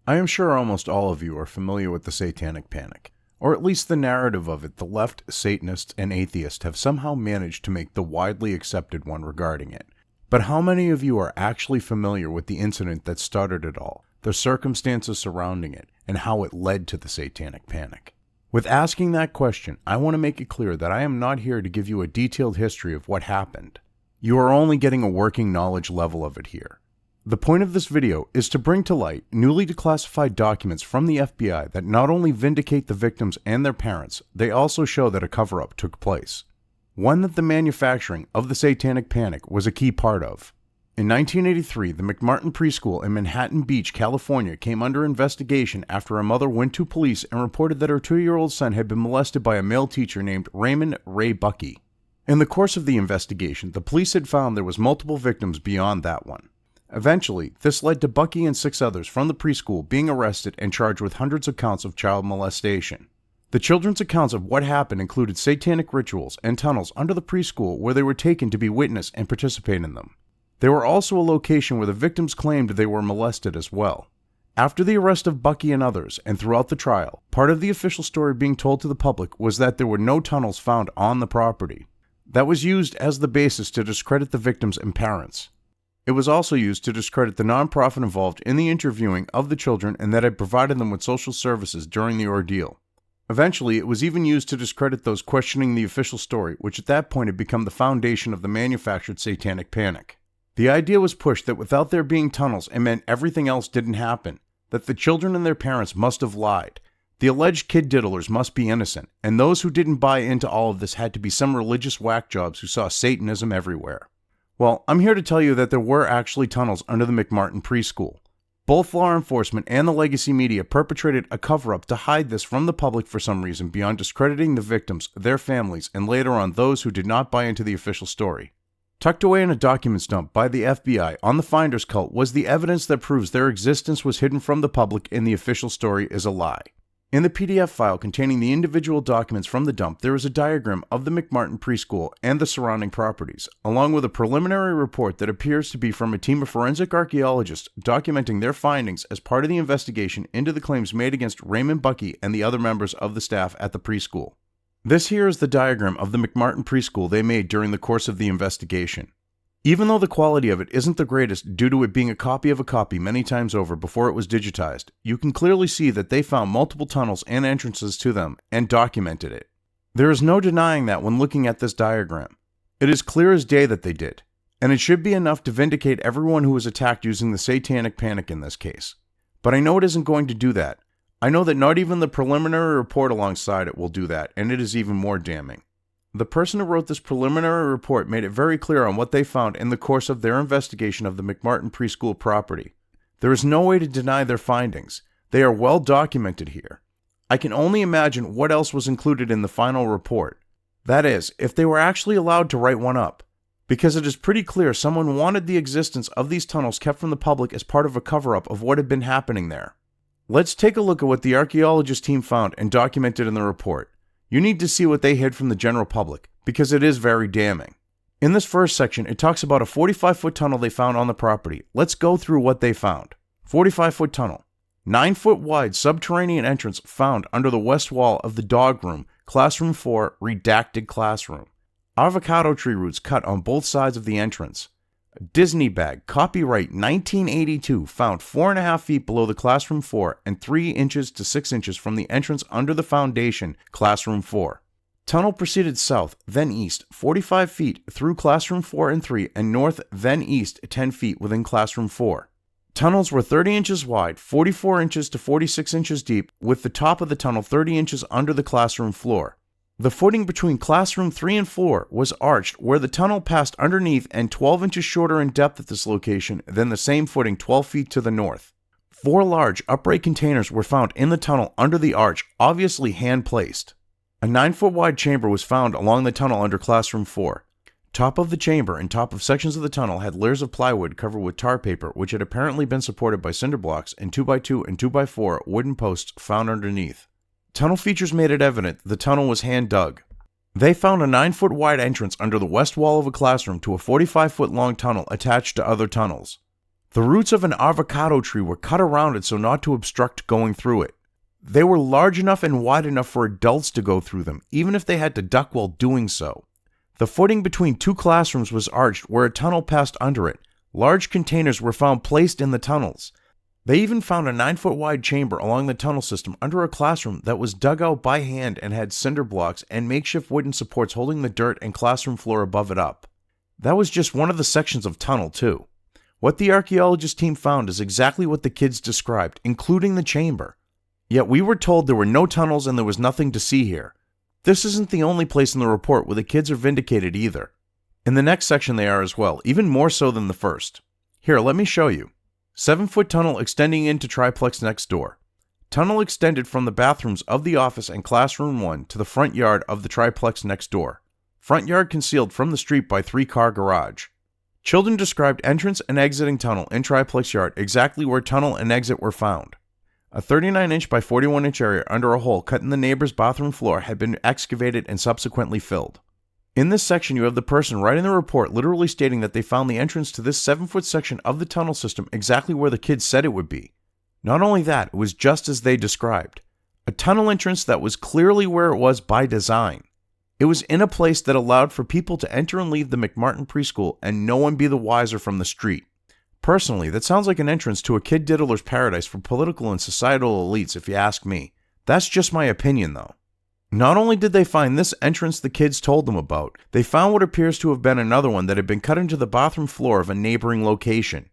I am sure almost all of you are familiar with the Satanic Panic, or at least the narrative of it the left, Satanists, and atheists have somehow managed to make the widely accepted one regarding it. But how many of you are actually familiar with the incident that started it all, the circumstances surrounding it, and how it led to the Satanic Panic? With asking that question, I want to make it clear that I am not here to give you a detailed history of what happened. You are only getting a working knowledge level of it here. The point of this video is to bring to light newly declassified documents from the FBI that not only vindicate the victims and their parents, they also show that a cover-up took place. One that the manufacturing of the Satanic Panic was a key part of. In 1983, the McMartin Preschool in Manhattan Beach, California came under investigation after a mother went to police and reported that her 2-year-old son had been molested by a male teacher named Raymond Ray Bucky. In the course of the investigation, the police had found there was multiple victims beyond that one. Eventually, this led to Bucky and 6 others from the preschool being arrested and charged with hundreds of counts of child molestation. The children's accounts of what happened included satanic rituals and tunnels under the preschool where they were taken to be witness and participate in them. They were also a location where the victims claimed they were molested as well. After the arrest of Bucky and others, and throughout the trial, part of the official story being told to the public was that there were no tunnels found on the property. That was used as the basis to discredit the victims and parents. It was also used to discredit the nonprofit involved in the interviewing of the children and that had provided them with social services during the ordeal. Eventually, it was even used to discredit those questioning the official story, which at that point had become the foundation of the manufactured Satanic Panic. The idea was pushed that without there being tunnels, it meant everything else didn't happen, that the children and their parents must have lied. The alleged kid diddlers must be innocent, and those who didn't buy into all of this had to be some religious whack jobs who saw Satanism everywhere. Well, I'm here to tell you that there were actually tunnels under the McMartin Preschool. Both law enforcement and the legacy media perpetrated a cover-up to hide this from the public for some reason beyond discrediting the victims, their families, and later on those who did not buy into the official story. Tucked away in a documents dump by the FBI on the Finders cult was the evidence that proves their existence was hidden from the public and the official story is a lie. In the PDF file containing the individual documents from the dump, there is a diagram of the McMartin Preschool and the surrounding properties, along with a preliminary report that appears to be from a team of forensic archaeologists documenting their findings as part of the investigation into the claims made against Raymond Bucky and the other members of the staff at the preschool. This here is the diagram of the McMartin Preschool they made during the course of the investigation. Even though the quality of it isn't the greatest due to it being a copy of a copy many times over before it was digitized, you can clearly see that they found multiple tunnels and entrances to them and documented it. There is no denying that when looking at this diagram. It is clear as day that they did, and it should be enough to vindicate everyone who was attacked using the Satanic Panic in this case. But I know it isn't going to do that. I know that not even the preliminary report alongside it will do that, and it is even more damning. The person who wrote this preliminary report made it very clear on what they found in the course of their investigation of the McMartin Preschool property. There is no way to deny their findings. They are well documented here. I can only imagine what else was included in the final report. That is, if they were actually allowed to write one up. Because it is pretty clear someone wanted the existence of these tunnels kept from the public as part of a cover-up of what had been happening there. Let's take a look at what the archaeologist team found and documented in the report. You need to see what they hid from the general public, because it is very damning. In this first section, it talks about a 45-foot tunnel they found on the property. Let's go through what they found. 45-foot tunnel. 9-foot wide subterranean entrance found under the west wall of the dog room, classroom 4, redacted classroom. Avocado tree roots cut on both sides of the entrance. A Disney bag, copyright 1982, found 4.5 feet below the classroom 4 and 3 inches to 6 inches from the entrance under the foundation, classroom 4. Tunnel proceeded south, then east, 45 feet through classroom 4 and 3 and north, then east 10 feet within classroom 4. Tunnels were 30 inches wide, 44 inches to 46 inches deep, with the top of the tunnel 30 inches under the classroom floor. The footing between classroom 3 and 4 was arched where the tunnel passed underneath and 12 inches shorter in depth at this location than the same footing 12 feet to the north. 4 large upright containers were found in the tunnel under the arch, obviously hand-placed. A 9-foot wide chamber was found along the tunnel under classroom 4. Top of the chamber and top of sections of the tunnel had layers of plywood covered with tar paper which had apparently been supported by cinder blocks and 2x2 and 2x4 wooden posts found underneath. Tunnel features made it evident the tunnel was hand-dug. They found a 9-foot wide entrance under the west wall of a classroom to a 45-foot long tunnel attached to other tunnels. The roots of an avocado tree were cut around it so not to obstruct going through it. They were large enough and wide enough for adults to go through them, even if they had to duck while doing so. The footing between two classrooms was arched where a tunnel passed under it. Large containers were found placed in the tunnels. They even found a 9-foot wide chamber along the tunnel system under a classroom that was dug out by hand and had cinder blocks and makeshift wooden supports holding the dirt and classroom floor above it up. That was just one of the sections of tunnel, too. What the archaeologist team found is exactly what the kids described, including the chamber. Yet we were told there were no tunnels and there was nothing to see here. This isn't the only place in the report where the kids are vindicated either. In the next section they are as well, even more so than the first. Here, let me show you. 7-foot tunnel extending into triplex next door. Tunnel extended from the bathrooms of the office and classroom 1 to the front yard of the triplex next door. Front yard concealed from the street by 3-car garage. Children described entrance and exiting tunnel in triplex yard exactly where tunnel and exit were found. A 39-inch by 41-inch area under a hole cut in the neighbor's bathroom floor had been excavated and subsequently filled. In this section, you have the person writing the report literally stating that they found the entrance to this 7-foot section of the tunnel system exactly where the kids said it would be. Not only that, it was just as they described. A tunnel entrance that was clearly where it was by design. It was in a place that allowed for people to enter and leave the McMartin Preschool and no one be the wiser from the street. Personally, that sounds like an entrance to a kid diddler's paradise for political and societal elites if you ask me. That's just my opinion though. Not only did they find this entrance the kids told them about, they found what appears to have been another one that had been cut into the bathroom floor of a neighboring location.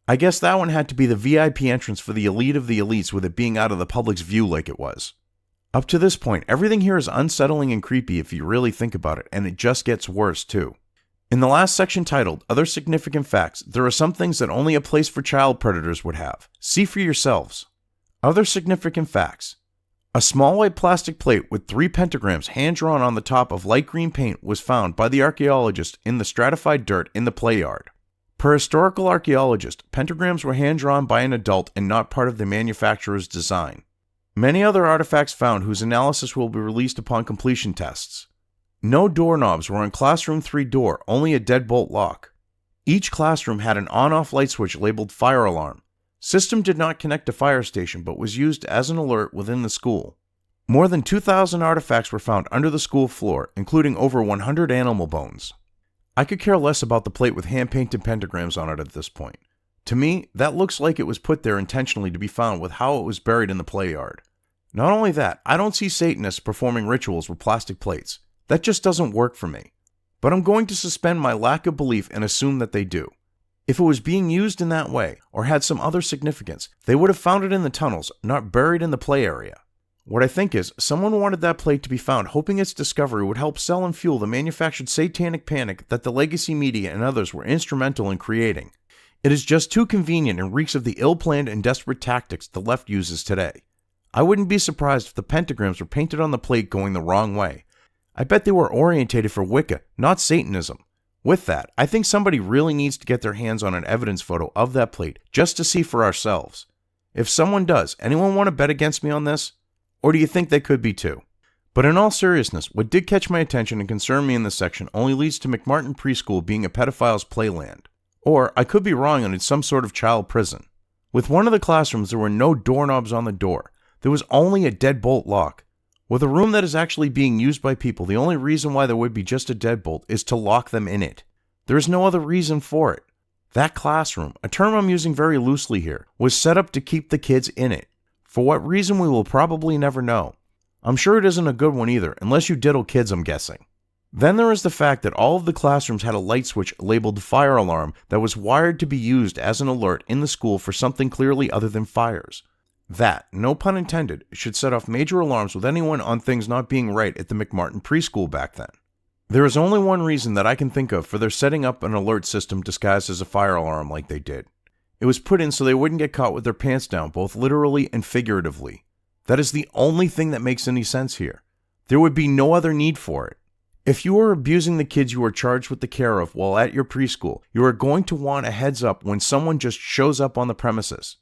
I guess that one had to be the VIP entrance for the elite of the elites with it being out of the public's view like it was. Up to this point, everything here is unsettling and creepy if you really think about it, and it just gets worse too. In the last section titled, Other Significant Facts, there are some things that only a place for child predators would have. See for yourselves. Other significant facts. A small white plastic plate with 3 pentagrams hand-drawn on the top of light green paint was found by the archaeologist in the stratified dirt in the play yard. Per historical archaeologist, pentagrams were hand-drawn by an adult and not part of the manufacturer's design. Many other artifacts found whose analysis will be released upon completion tests. No doorknobs were on Classroom 3 door, only a deadbolt lock. Each classroom had an on-off light switch labeled fire alarm. System did not connect to fire station but was used as an alert within the school. More than 2,000 artifacts were found under the school floor, including over 100 animal bones. I could care less about the plate with hand-painted pentagrams on it at this point. To me, that looks like it was put there intentionally to be found with how it was buried in the play yard. Not only that, I don't see Satanists performing rituals with plastic plates. That just doesn't work for me. But I'm going to suspend my lack of belief and assume that they do. If it was being used in that way, or had some other significance, they would have found it in the tunnels, not buried in the play area. What I think is, someone wanted that plate to be found hoping its discovery would help sell and fuel the manufactured satanic panic that the legacy media and others were instrumental in creating. It is just too convenient and reeks of the ill-planned and desperate tactics the left uses today. I wouldn't be surprised if the pentagrams were painted on the plate going the wrong way. I bet they were orientated for Wicca, not Satanism. With that, I think somebody really needs to get their hands on an evidence photo of that plate just to see for ourselves. If someone does, anyone want to bet against me on this? Or do you think they could be too? But in all seriousness, what did catch my attention and concern me in this section only leads to McMartin Preschool being a pedophile's playland. Or, I could be wrong and it's some sort of child prison. With one of the classrooms, there were no doorknobs on the door. There was only a deadbolt lock. With a room that is actually being used by people, the only reason why there would be just a deadbolt is to lock them in it. There is no other reason for it. That classroom, a term I'm using very loosely here, was set up to keep the kids in it. For what reason we will probably never know. I'm sure it isn't a good one either, unless you diddle kids, I'm guessing. Then there is the fact that all of the classrooms had a light switch labeled fire alarm that was wired to be used as an alert in the school for something clearly other than fires. That, no pun intended, should set off major alarms with anyone on things not being right at the McMartin Preschool back then. There is only one reason that I can think of for their setting up an alert system disguised as a fire alarm like they did. It was put in so they wouldn't get caught with their pants down, both literally and figuratively. That is the only thing that makes any sense here. There would be no other need for it. If you are abusing the kids you are charged with the care of while at your preschool, you are going to want a heads up when someone just shows up on the premises.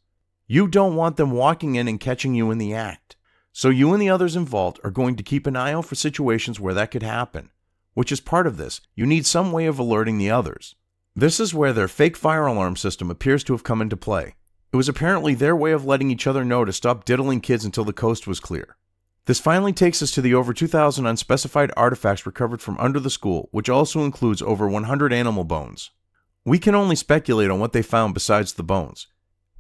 You don't want them walking in and catching you in the act. So you and the others involved are going to keep an eye out for situations where that could happen. Which is part of this. You need some way of alerting the others. This is where their fake fire alarm system appears to have come into play. It was apparently their way of letting each other know to stop diddling kids until the coast was clear. This finally takes us to the over 2,000 unspecified artifacts recovered from under the school, which also includes over 100 animal bones. We can only speculate on what they found besides the bones.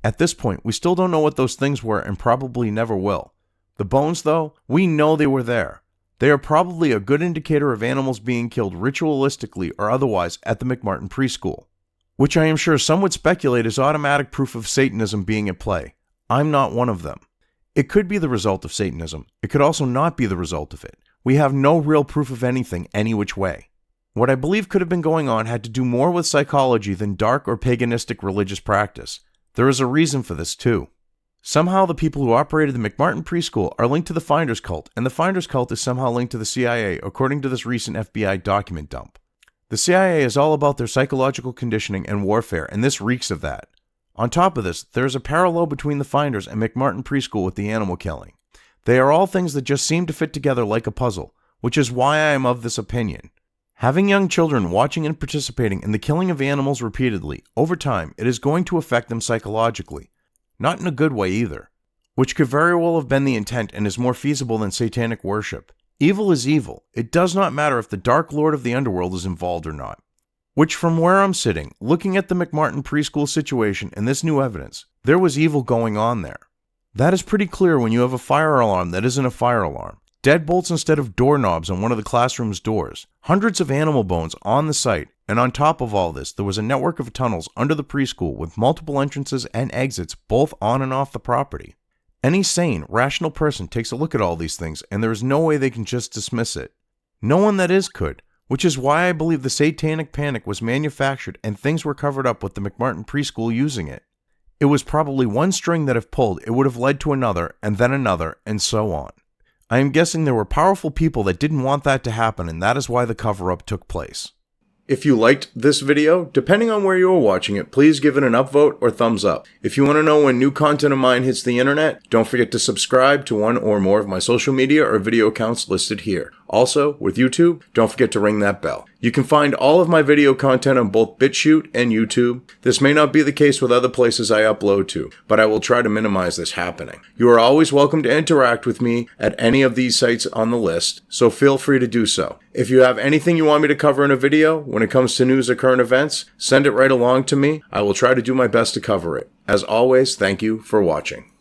At this point, we still don't know what those things were and probably never will. The bones, though, we know they were there. They are probably a good indicator of animals being killed ritualistically or otherwise at the McMartin Preschool, which I am sure some would speculate is automatic proof of Satanism being at play. I'm not one of them. It could be the result of Satanism. It could also not be the result of it. We have no real proof of anything any which way. What I believe could have been going on had to do more with psychology than dark or paganistic religious practice. There is a reason for this too. Somehow the people who operated the McMartin Preschool are linked to the Finders cult, and the Finders cult is somehow linked to the CIA according to this recent FBI document dump. The CIA is all about their psychological conditioning and warfare, and this reeks of that. On top of this, there is a parallel between the Finders and McMartin Preschool with the animal killing. They are all things that just seem to fit together like a puzzle, which is why I am of this opinion. Having young children watching and participating in the killing of animals repeatedly, over time, it is going to affect them psychologically. Not in a good way either, which could very well have been the intent and is more feasible than satanic worship. Evil is evil. It does not matter if the Dark Lord of the Underworld is involved or not. Which, from where I'm sitting, looking at the McMartin Preschool situation and this new evidence, there was evil going on there. That is pretty clear when you have a fire alarm that isn't a fire alarm, deadbolts instead of doorknobs on one of the classroom's doors, hundreds of animal bones on the site, and on top of all this, there was a network of tunnels under the preschool with multiple entrances and exits both on and off the property. Any sane, rational person takes a look at all these things, and there is no way they can just dismiss it. No one that is could, which is why I believe the Satanic Panic was manufactured and things were covered up with the McMartin Preschool using it. It was probably one string that if pulled, it would have led to another, and so on. I am guessing there were powerful people that didn't want that to happen, and that is why the cover-up took place. If you liked this video, depending on where you are watching it, please give it an upvote or thumbs up. If you want to know when new content of mine hits the internet, don't forget to subscribe to one or more of my social media or video accounts listed here. Also, with YouTube, don't forget to ring that bell. You can find all of my video content on both BitChute and YouTube. This may not be the case with other places I upload to, but I will try to minimize this happening. You are always welcome to interact with me at any of these sites on the list, so feel free to do so. If you have anything you want me to cover in a video, when it comes to news or current events, send it right along to me. I will try to do my best to cover it. As always, thank you for watching.